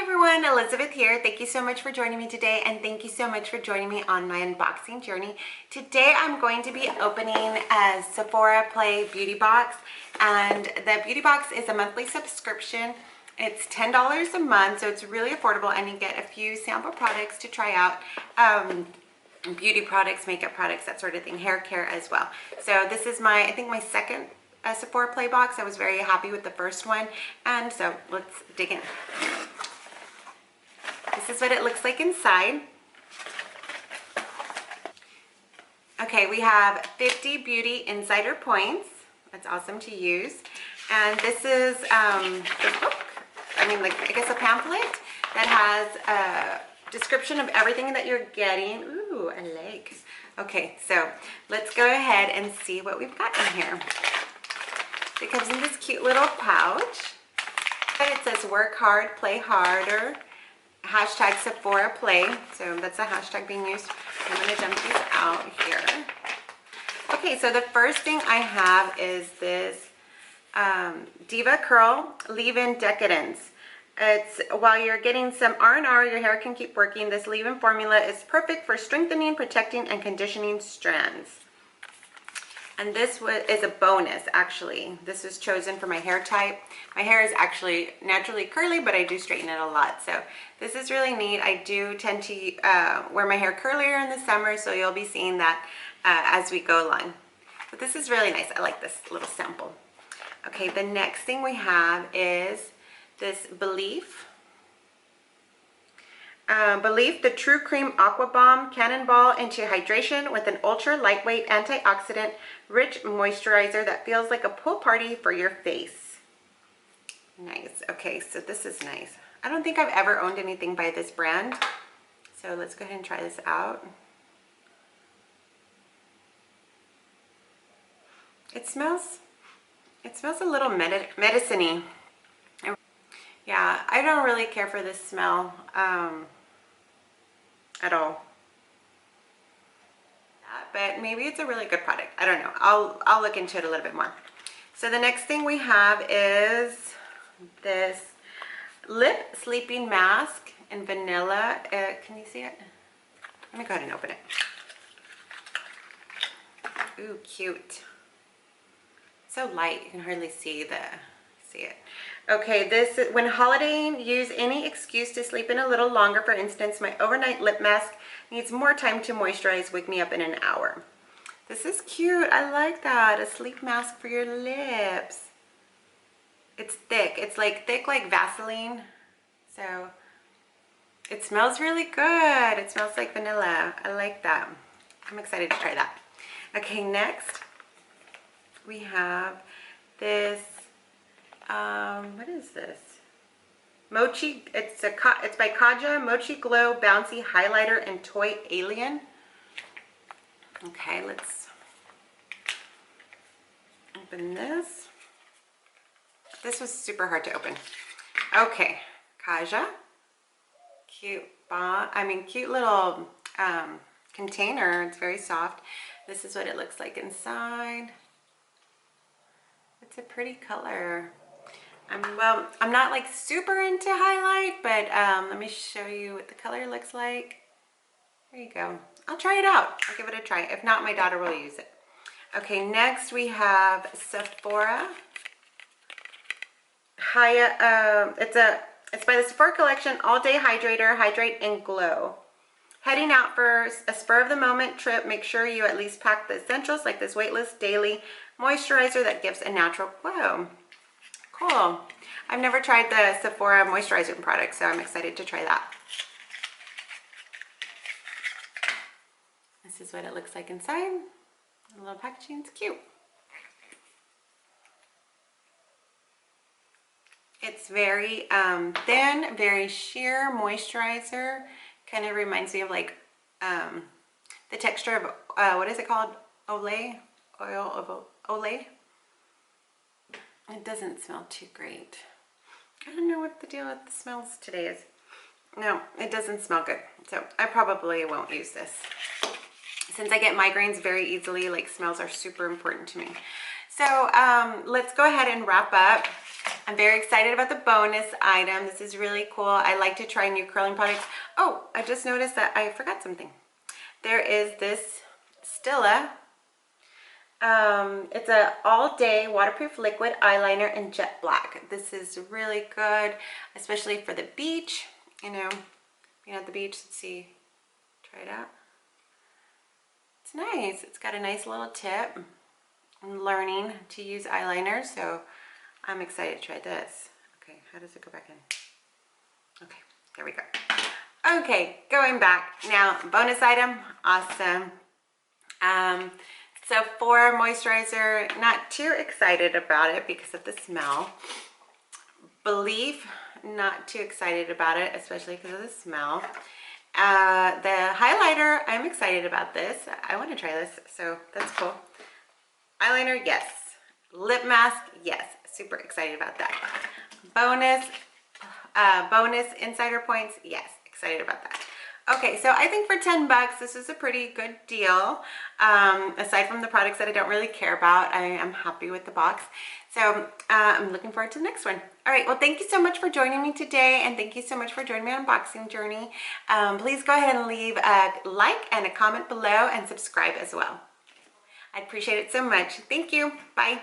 Hi everyone, Elizabeth here. Thank you so much for joining me today, and thank you so much for joining me on my unboxing journey. Today I'm going to be opening a Sephora Play beauty box, and the beauty box is a monthly subscription. It's $10 a month, so it's really affordable, and you get a few sample products to try out. Beauty products, makeup products, that sort of thing, hair care as well. So this is I think my second Sephora Play box. I was very happy with the first one, and so let's dig in. This is what it looks like inside. Okay, we have 50 beauty insider points. That's awesome to use. And this is the book, I guess a pamphlet that has a description of everything that you're getting. Ooh, I like. Okay, so let's go ahead and see what we've got in here. It comes in this cute little pouch. It says work hard, play harder. Hashtag Sephora Play. So that's a hashtag being used. I'm going to dump these out here. Okay, so the first thing I have is this Diva Curl Leave-In Decadence. It's while you're getting some R&R, your hair can keep working. This leave-in formula is perfect for strengthening, protecting, and conditioning strands. And this is a bonus, actually. This was chosen for my hair type. My hair is actually naturally curly, but I do straighten it a lot. So this is really neat. I do tend to wear my hair curlier in the summer, so you'll be seeing that as we go along. But this is really nice. I like this little sample. Okay, the next thing we have is this Belief. Belief, the True Cream Aqua Bomb Cannonball into hydration with an ultra lightweight antioxidant rich moisturizer that feels like a pool party for your face. Nice. Okay, so this is nice. I don't think I've ever owned anything by this brand, so let's go ahead and try this out. It smells a little medicine-y. Yeah, I don't really care for this smell at all, but maybe it's a really good product. I don't know. I'll look into it a little bit more. So the next thing we have is this lip sleeping mask in vanilla. Can you see it? Let me go ahead and open it. Ooh, cute. So light, you can hardly see it. Okay, this is when holidaying, use any excuse to sleep in a little longer. For instance, my overnight lip mask needs more time to moisturize. Wake me up in an hour. This is cute. I like that. A sleep mask for your lips. It's thick. It's like thick like Vaseline. So it smells really good. It smells like vanilla. I like that. I'm excited to try that. Okay, next we have this what is this? Mochi. It's by Kaja Mochi Glow Bouncy Highlighter and Toy Alien. Okay, let's open this. This was super hard to open. Okay, Kaja. Cute cute little container. It's very soft. This is what it looks like inside. It's a pretty color. Well, I'm not like super into highlight, but let me show you what the color looks like. There you go. I'll try it out. I'll give it a try. If not, my daughter will use it. Okay, next we have Sephora. It's by the Sephora collection, All Day Hydrator, Hydrate and Glow. Heading out for a spur of the moment trip, make sure you at least pack the essentials like this weightless daily moisturizer that gives a natural glow. Cool. I've never tried the Sephora moisturizing product, so I'm excited to try that. This is what it looks like inside. The little packaging is cute. It's very thin, very sheer moisturizer. Kind of reminds me of like the texture of, what is it called? Olay? Oil of Olay? It doesn't smell too great. I don't know what the deal with the smells today is. No, it doesn't smell good. So I probably won't use this. Since I get migraines very easily, like smells are super important to me. So let's go ahead and wrap up. I'm very excited about the bonus item. This is really cool. I like to try new curling products. Oh, I just noticed that I forgot something. There is this Stila. It's a all-day waterproof liquid eyeliner in jet black. This is really good, especially for the beach. You know, being at the beach, let's see, try it out. It's nice. It's got a nice little tip. I'm learning to use eyeliner, so I'm excited to try this. Okay, how does it go back in? Okay, there we go. Okay, going back. Now, bonus item, awesome. Sephora moisturizer, not too excited about it because of the smell. Believe, not too excited about it, especially because of the smell. The highlighter, I'm excited about this. I want to try this, so that's cool. Eyeliner, yes. Lip mask, yes. Super excited about that. Bonus insider points, yes. Excited about that. Okay, so I think for 10 bucks, this is a pretty good deal. Aside from the products that I don't really care about, I am happy with the box. So I'm looking forward to the next one. All right, well, thank you so much for joining me today, and thank you so much for joining me on unboxing journey. Please go ahead and leave a like and a comment below and subscribe as well. I appreciate it so much. Thank you. Bye.